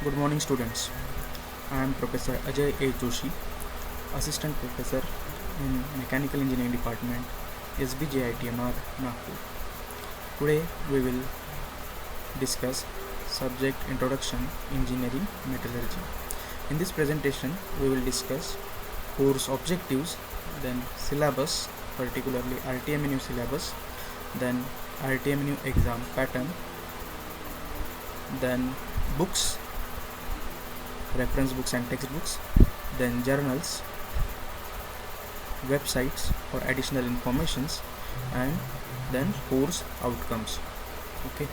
Good morning, students. I am Professor Ajay A. Joshi, Assistant Professor in Mechanical Engineering Department, SBJITMR, Nagpur. Today we will discuss subject Introduction Engineering Metallurgy. In this presentation, we will discuss course objectives, then syllabus, particularly RTMNU syllabus, then RTMNU exam pattern, then books, reference books and textbooks, then journals, websites for additional informations, and then course outcomes. Okay,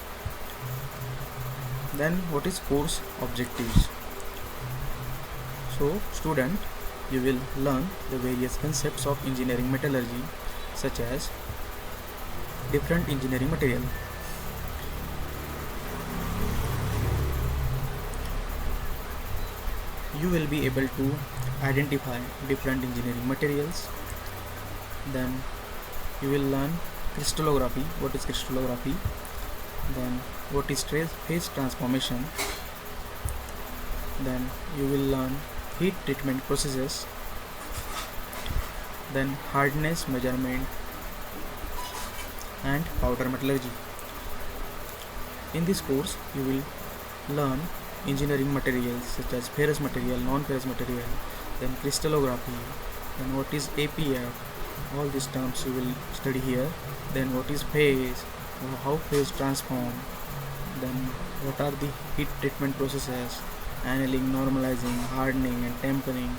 then what is course objectives? So student, you will learn the various concepts of engineering metallurgy, such as different engineering material. You will be able to identify different engineering materials. Then you will learn crystallography. What is crystallography? Then what is phase transformation? Then you will learn heat treatment processes. Then hardness measurement and powder metallurgy. In this course, you will learn engineering materials such as ferrous material, non-ferrous material, then crystallography, then what is APF, all these terms you will study here. Then what is phase, how phase transform, then what are the heat treatment processes, annealing, normalizing, hardening and tempering.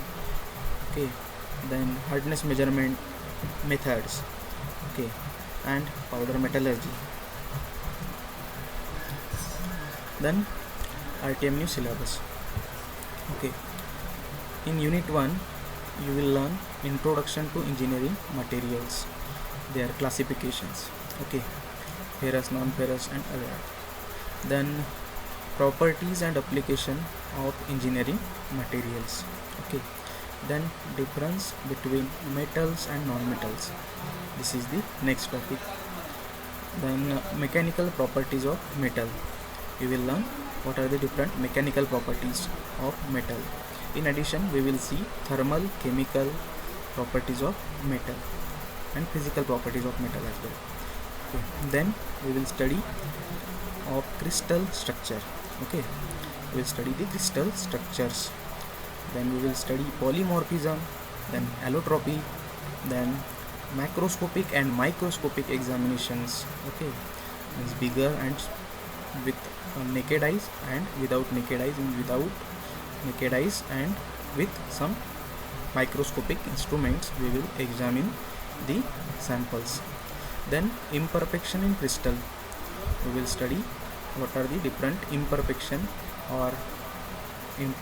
Okay, then hardness measurement methods, okay, and powder metallurgy. Then RTMNU syllabus. Okay, in unit 1 you will learn introduction to engineering materials, their classifications, okay, ferrous, non-ferrous and other. Then properties and application of engineering materials, okay. Then difference between metals and non-metals, this is the next topic. Then mechanical properties of metal, you will learn what are the different mechanical properties of metal. In addition, we will see thermal, chemical properties of metal and physical properties of metal as well. Okay. Then we will study of crystal structure. Okay, we will study the crystal structures. Then we will study polymorphism, then allotropy, then macroscopic and microscopic examinations. Okay, means bigger and with naked eyes and without naked eyes, and without naked eyes and with some microscopic instruments we will examine the samples. Then imperfection in crystal, we will study what are the different imperfection or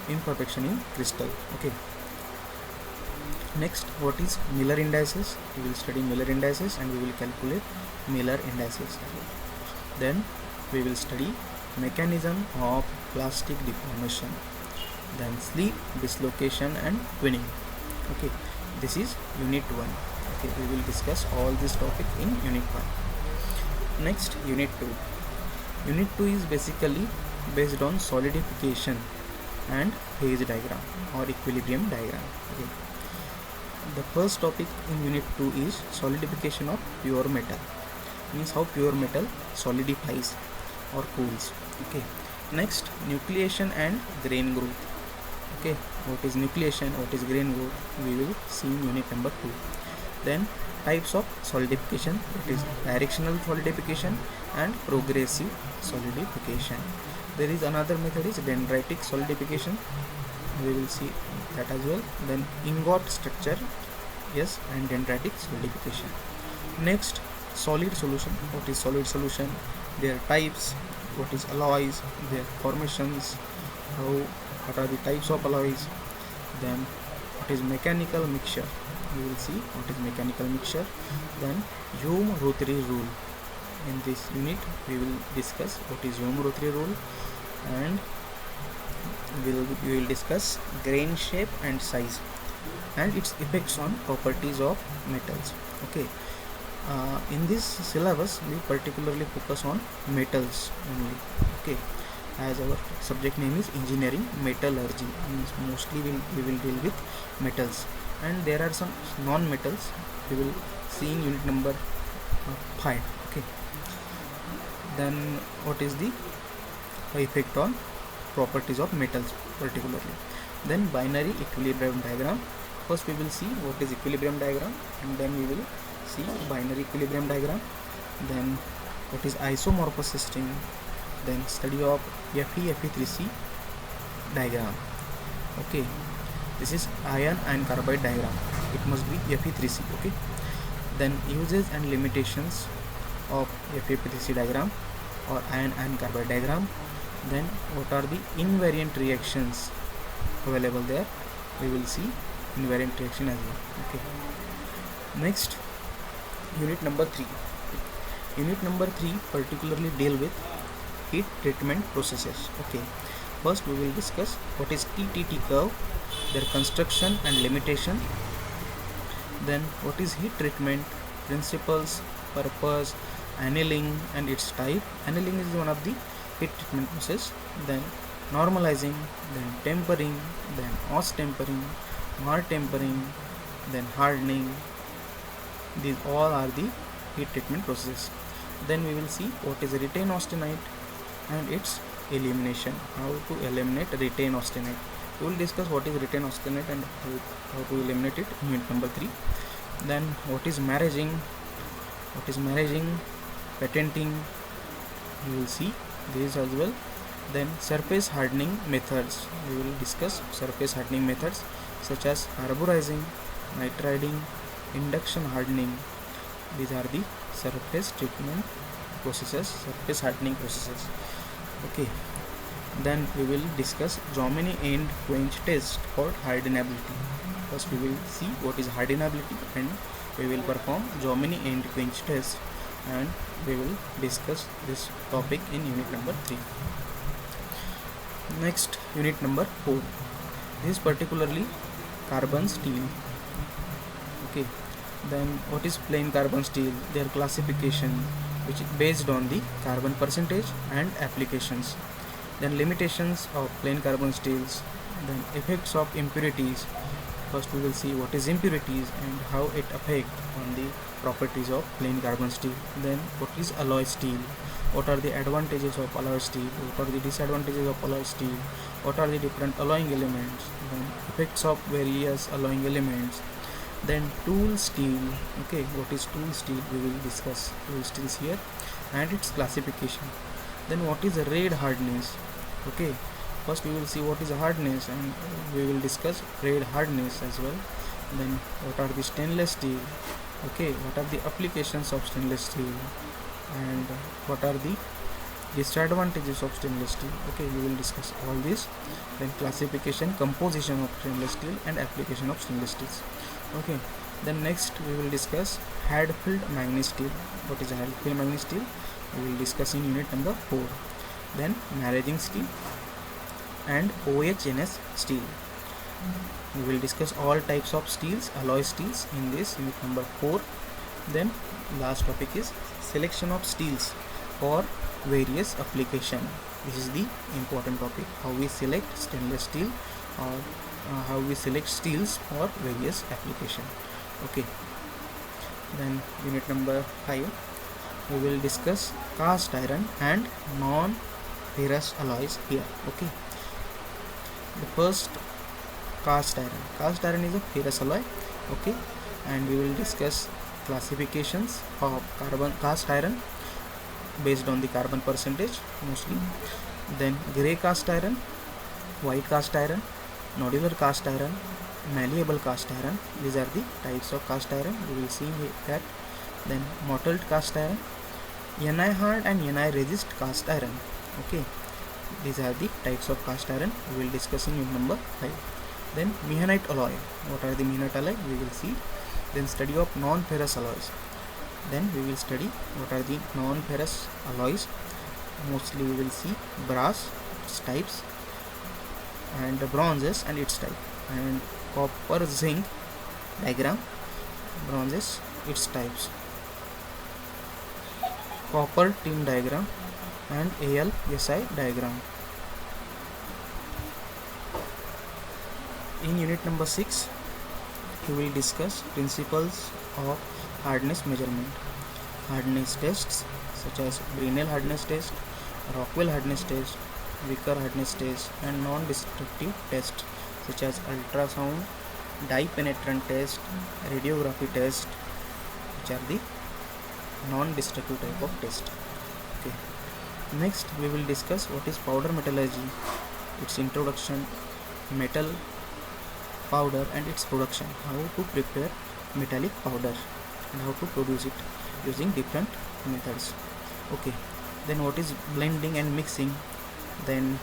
imperfection in crystal. Okay, next, what is Miller indices? We will study Miller indices and we will calculate Miller indices. Then we will study mechanism of plastic deformation, then slip, dislocation and twinning. Okay, this is unit 1. Okay, we will discuss all this topic in unit 1. Next, unit 2. Unit 2 is basically based on solidification and phase diagram or equilibrium diagram. Okay, the first topic in unit 2 is solidification of pure metal, means how pure metal solidifies or cools. Okay, next, nucleation and grain growth. Okay, what is nucleation, what is grain growth, we will see in unit number 2. Then types of solidification, that is directional solidification and progressive solidification. There is another method is dendritic solidification, we will see that as well. Then ingot structure, yes, and dendritic solidification. Next, solid solution. What is solid solution, their types, what is alloys, their formations, what are the types of alloys. Then what is mechanical mixture, we will see what is mechanical mixture. Then Hume-Rothery rule, in this unit we will discuss what is Hume-Rothery rule, and we will discuss grain shape and size and its effects on properties of metals. Okay, in this syllabus we particularly focus on metals only. Okay, as our subject name is engineering metallurgy, means mostly we will deal with metals, and there are some non-metals we will see in unit number 5. Okay, then what is the effect on properties of metals particularly. Then binary equilibrium diagram. First we will see what is equilibrium diagram, and then we will see binary equilibrium diagram. Then what is isomorphous system, then study of Fe3C diagram. Okay, this is iron and carbide diagram, it must be Fe3C. Okay, then uses and limitations of Fe3C diagram or iron and carbide diagram. Then what are the invariant reactions available there, we will see invariant reaction as well. Okay, next unit number 3. Unit number 3 particularly deal with heat treatment processes. Okay, first we will discuss what is TTT curve, their construction and limitation. Then what is heat treatment, principles, purpose, annealing and its type. Annealing is one of the heat treatment process. Then normalizing, then tempering, then Aus-tempering, hard tempering, then hardening. These all are the heat treatment processes. Then we will see what is retained austenite and its elimination, how to eliminate retained austenite. We will discuss what is retained austenite and how to eliminate it in unit number 3. Then what is maraging, patenting, you will see this as well. Then surface hardening methods, we will discuss surface hardening methods such as carburizing, nitriding, induction hardening. These are the surface treatment processes, surface hardening processes. Okay, then we will discuss Jominy end quench test for hardenability. First we will see what is hardenability, and we will perform Jominy end quench test, and we will discuss this topic in unit number 3. Next, unit number 4. This is particularly carbon steel. Okay, then what is plain carbon steel, their classification, which is based on the carbon percentage and applications. Then limitations of plain carbon steels. Then effects of impurities. First we will see what is impurities and how it affect on the properties of plain carbon steel. Then what is alloy steel, what are the advantages of alloy steel, what are the disadvantages of alloy steel, what are the different alloying elements, then effects of various alloying elements. Then tool steel. Okay, what is tool steel, we will discuss tool steels here and its classification. Then what is red hardness. Okay, first we will see what is hardness, and we will discuss red hardness as well. Then what are the stainless steel. Okay, what are the applications of stainless steel, and what are the disadvantages of stainless steel. Okay, we will discuss all this. Then classification, composition of stainless steel and application of stainless steels. Okay, then next we will discuss Hadfield manganese steel. What is Hadfield manganese steel, we will discuss in unit number 4. Then maraging steel and OHNS steel. We will discuss all types of steels, alloy steels, in this unit number 4. Then last topic is selection of steels for various application. This is the important topic, how we select stainless steel, or how we select steels for various application. Okay, then unit number 5, we will discuss cast iron and non-ferrous alloys here. Okay, the first, cast iron. Cast iron is a ferrous alloy. Okay, and we will discuss classifications of cast iron based on the carbon percentage mostly. Then grey cast iron, white cast iron, nodular cast iron, malleable cast iron. These are the types of cast iron, we will see that. Then mottled cast iron, Ni hard and Ni resist cast iron. Okay, these are the types of cast iron we will discuss in unit number 5. Then mehanite alloy. What are the mehanite alloy, we will see. Then study of non-ferrous alloys. Then we will study what are the non-ferrous alloys. Mostly we will see brass, its types, and bronzes and its type, and copper zinc diagram, bronzes, its types, copper tin diagram, and AlSi diagram. in unit number 6 we will discuss principles of hardness measurement. Hardness tests such as Brinell hardness test, Rockwell hardness test, Vickers hardness test, and non-destructive tests such as ultrasound, dye penetrant test, radiography test, which are the non-destructive type of test. Okay. Next we will discuss what is powder metallurgy, its introduction, metal powder and its production, how to prepare metallic powder and how to produce it using different methods. Okay, then what is blending and mixing, then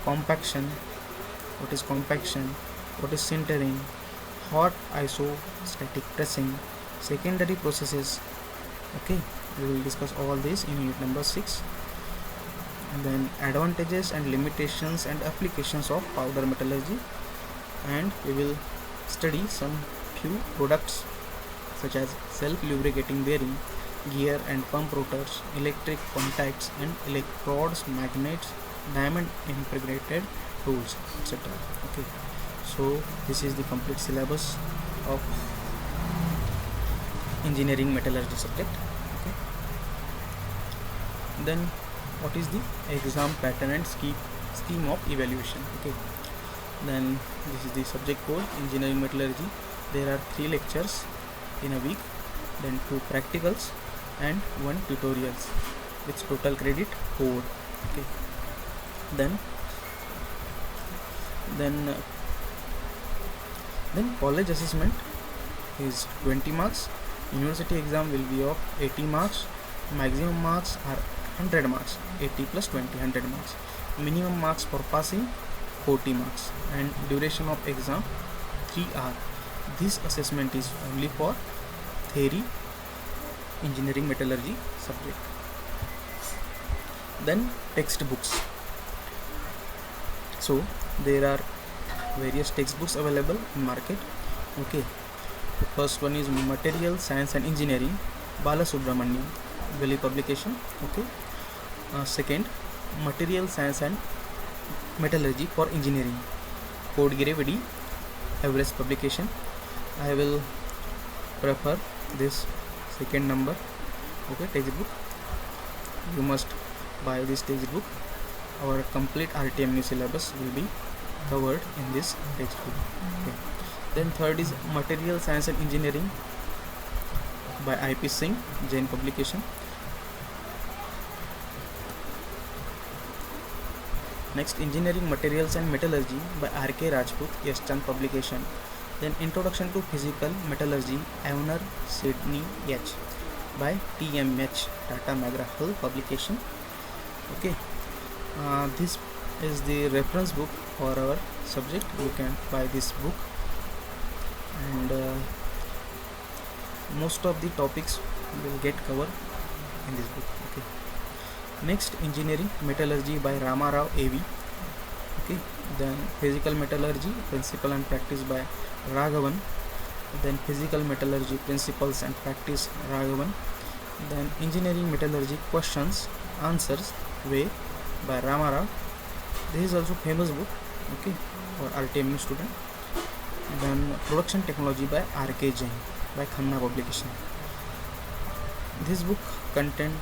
compaction, what is compaction, what is sintering, hot isostatic pressing, secondary processes. Okay, we will discuss all this in unit number 6. And then advantages and limitations and applications of powder metallurgy, and we will study some few products such as self-lubricating bearing, gear and pump rotors, electric contacts and electrodes, magnets, diamond impregnated tools, etc. Okay, so this is the complete syllabus of engineering metallurgy subject. Okay, then what is the exam pattern and scheme of evaluation? Okay, then this is the subject code engineering metallurgy. There are 3 lectures in a week, then 2 practicals and 1 tutorials with total credit 4. Okay, then college assessment is 20 marks, university exam will be of 80 marks, maximum marks are 100 marks, 80 plus 20, 100 marks, minimum marks for passing 40 marks, and duration of exam 3 hours. This assessment is only for theory engineering metallurgy subject. Then textbooks. So there are various textbooks available in market. Okay, the first one is Material Science and Engineering, Balasubramanian, Valley publication. Okay, second, Material Science and Metallurgy for Engineering, Kodgire Vedi, Everest publication. I will prefer this second number. Okay, textbook, you must buy this textbook. Our complete RTMU syllabus will be covered in this textbook. Okay. Then third is Material Science and Engineering by IP Singh, Jain publication. Next, Engineering Materials and Metallurgy by RK Rajput, Yash Chand publication. Then Introduction to Physical Metallurgy, Avner Sydney H by TMH, Tata McGraw Hill publication. Okay, this is the reference book for our subject. You can buy this book, and most of the topics will get covered in this book. Okay. Next, Engineering Metallurgy by Rama Rao AV. Okay, then Physical Metallurgy, Principle and Practice by Raghavan. Then Physical Metallurgy, Principles and Practice, Raghavan. Then Engineering Metallurgy, Questions, Answers, Way by Rama Rao. This is also famous book, okay, for RTMU student. Then Production Technology by RK Jain by Khanna publication. This book contains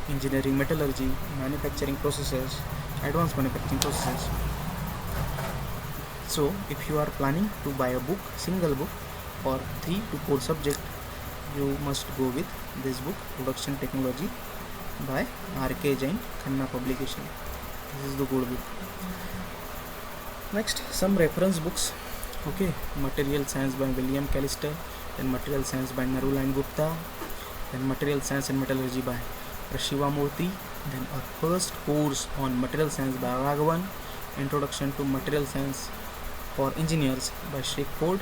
engineering metallurgy, manufacturing processes, advanced manufacturing processes. So if you are planning to buy a book, single book for 3 to 4 subject, you must go with this book, Production Technology by RK Jain, Khanna publication. This is the good book. Next, some reference books. Okay, Material Science by William Callister, then Material Science by Narulan Gupta, then Material Science and Metallurgy by Shiva Murthy, then a first course on Material Science by Raghavan, Introduction to Material Science for Engineers by Sheikh Ford,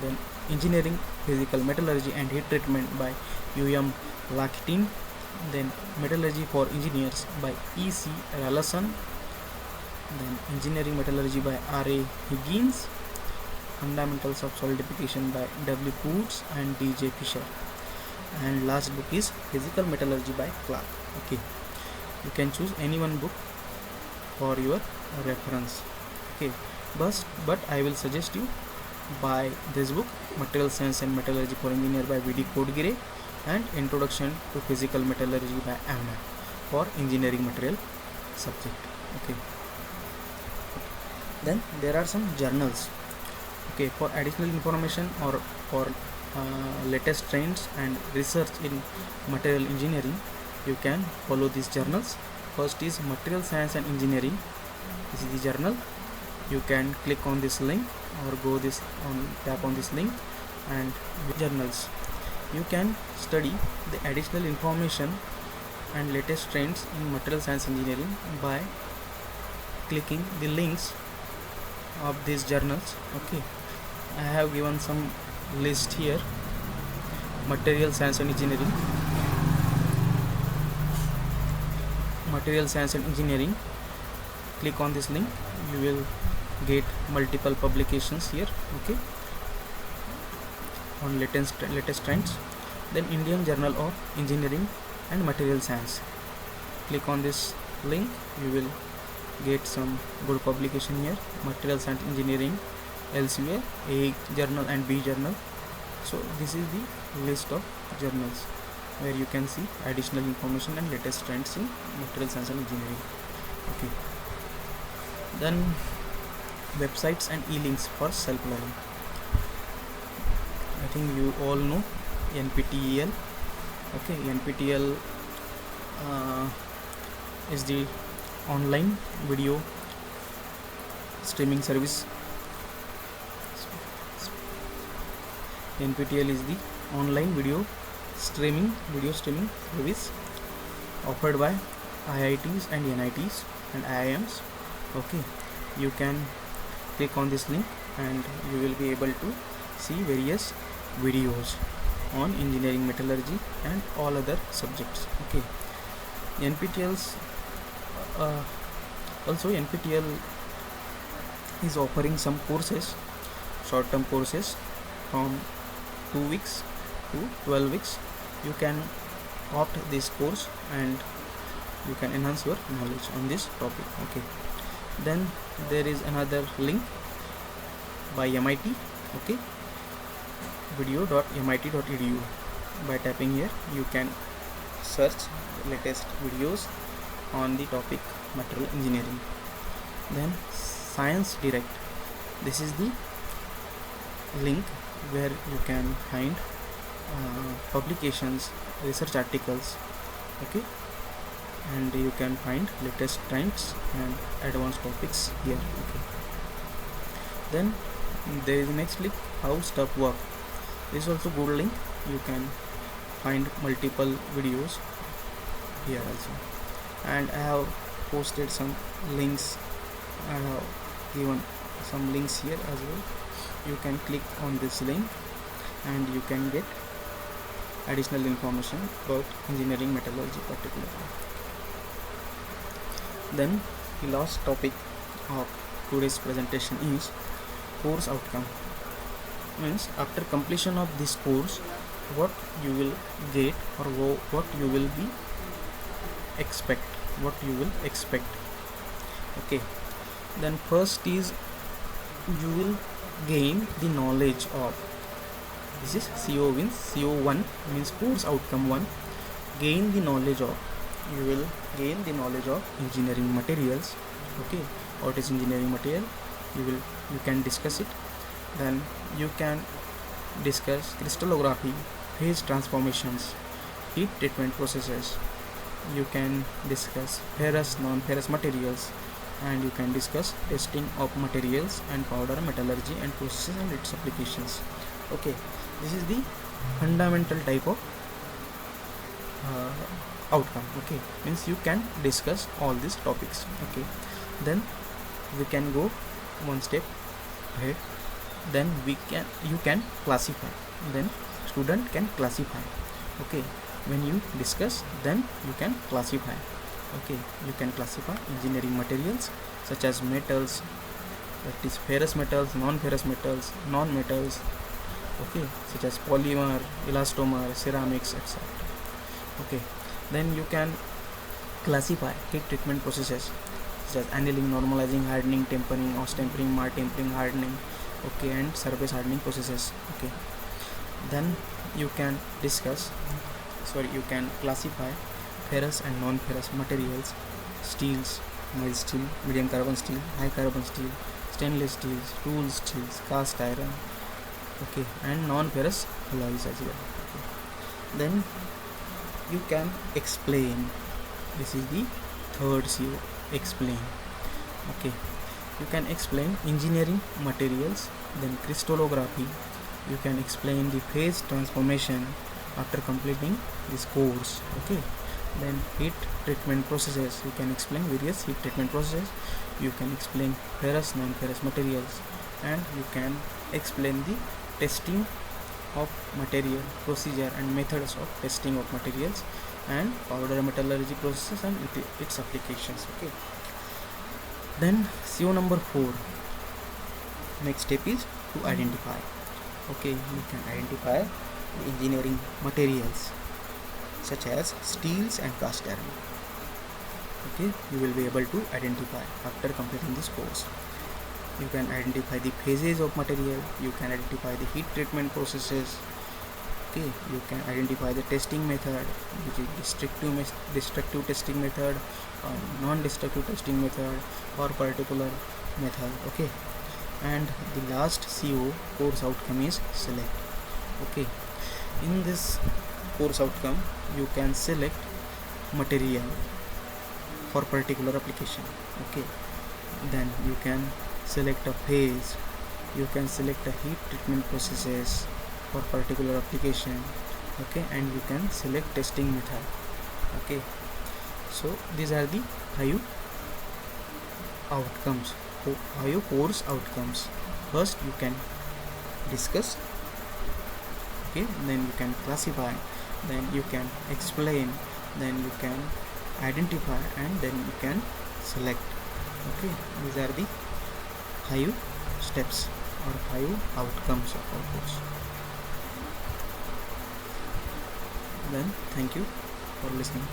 then Engineering Physical Metallurgy and Heat Treatment by UM Lakitin, then Metallurgy for Engineers by E.C. Rallison, then Engineering Metallurgy by R.A. Higgins, Fundamentals of Solidification by W. Poots and D.J. Fisher, and last book is Physical Metallurgy by Clark. Okay, you can choose any one book for your reference. Okay, but I will suggest you buy this book, Material Science and Metallurgy for Engineer by V.D. Kodgire, and Introduction to Physical Metallurgy by Amna for engineering material subject. Okay. Then there are some journals. Okay, for additional information or for latest trends and research in material engineering, you can follow these journals. First is Material Science and Engineering. This is the journal. You can click on this link or tap on this link and journals. You can study the additional information and latest trends in material science engineering by clicking the links of these journals. Okay, I have given some list here. Material Science and Engineering, Material Science and Engineering. Click on this link, you will get multiple publications here. Okay, on latest trends. Then Indian Journal of Engineering and Material Science. Click on this link, you will get some good publication here. Material Science Engineering, elsewhere, A journal and B journal. So this is the list of journals where you can see additional information and latest trends in material science and engineering. Okay. Then websites and e-links for self-learning. I think you all know NPTEL. Okay, NPTEL is the online video streaming service. NPTEL is the online video streaming service offered by IITs and NITs and IIMs. Okay, you can click on this link and you will be able to see various videos on engineering, metallurgy and all other subjects. Okay, NPTEL's also NPTEL is offering some courses, short-term courses from 2 weeks to 12 weeks. You can opt this course and you can enhance your knowledge on this topic. Okay, then there is another link by MIT. Okay, video.mit.edu. by tapping here you can search the latest videos on the topic material engineering. Then Science Direct, this is the link where you can find publications, research articles. Okay, and you can find latest trends and advanced topics here. Okay, then there is the next link, How Stuff Work. This is also good link. You can find multiple videos here also, and I have posted some links. I have given some links here as well. You can click on this link and you can get additional information about engineering metallurgy particularly. Then the last topic of today's presentation is course outcome. Means after completion of this course, what you will get or what you will expect. Okay, then first is you will gain the knowledge of, this is CO1 means course outcome 1. Gain the knowledge of, you will gain the knowledge of engineering materials. Okay, what is engineering material? You can discuss it. Then you can discuss crystallography, phase transformations, heat treatment processes. You can discuss ferrous, non-ferrous materials, and you can discuss testing of materials and powder metallurgy and processes and its applications. Okay, this is the fundamental type of outcome. Okay, means you can discuss all these topics. Okay, then we can go one step ahead. Then you can classify. Then student can classify. Okay, when you discuss, then you can classify. Okay, you can classify engineering materials such as metals, that is ferrous metals, non-ferrous metals, non-metals. Okay, such as polymer, elastomer, ceramics, etc. Okay, then you can classify heat treatment processes such as annealing, normalizing, hardening, tempering, tempering, mar tempering, hardening, okay, and surface hardening processes. Okay, then you can classify ferrous and non-ferrous materials, steels, mild steel, medium carbon steel, high carbon steel, stainless steels, tool steels, cast iron, okay, and non-ferrous alloys as well. Okay. Then you can explain. This is the third CO, explain. Okay, you can explain engineering materials, then crystallography. You can explain the phase transformation after completing this course. Okay, then heat treatment processes. You can explain various heat treatment processes. You can explain ferrous, non-ferrous materials, and you can explain the testing of material, procedure and methods of testing of materials, and powder metallurgy processes and its applications. Okay, then CO number 4, next step is to identify. Okay, you can identify the engineering materials such as steels and cast iron. Okay, you will be able to identify after completing this course. You can identify the phases of material, you can identify the heat treatment processes. Okay, you can identify the testing method, which is destructive testing method, or non-destructive testing method, or particular method. Okay, and the last CO, course outcome, is select. Okay, in this course outcome you can select material for particular application. Okay, then you can select a phase, you can select a heat treatment processes for particular application. Okay, and you can select testing method. Okay, so these are the 5 outcomes, 5 course outcomes. First you can discuss, okay, then you can classify, then you can explain, then you can identify, and then you can select. Okay, these are the 5 steps or 5 outcomes of our course. Then thank you for listening.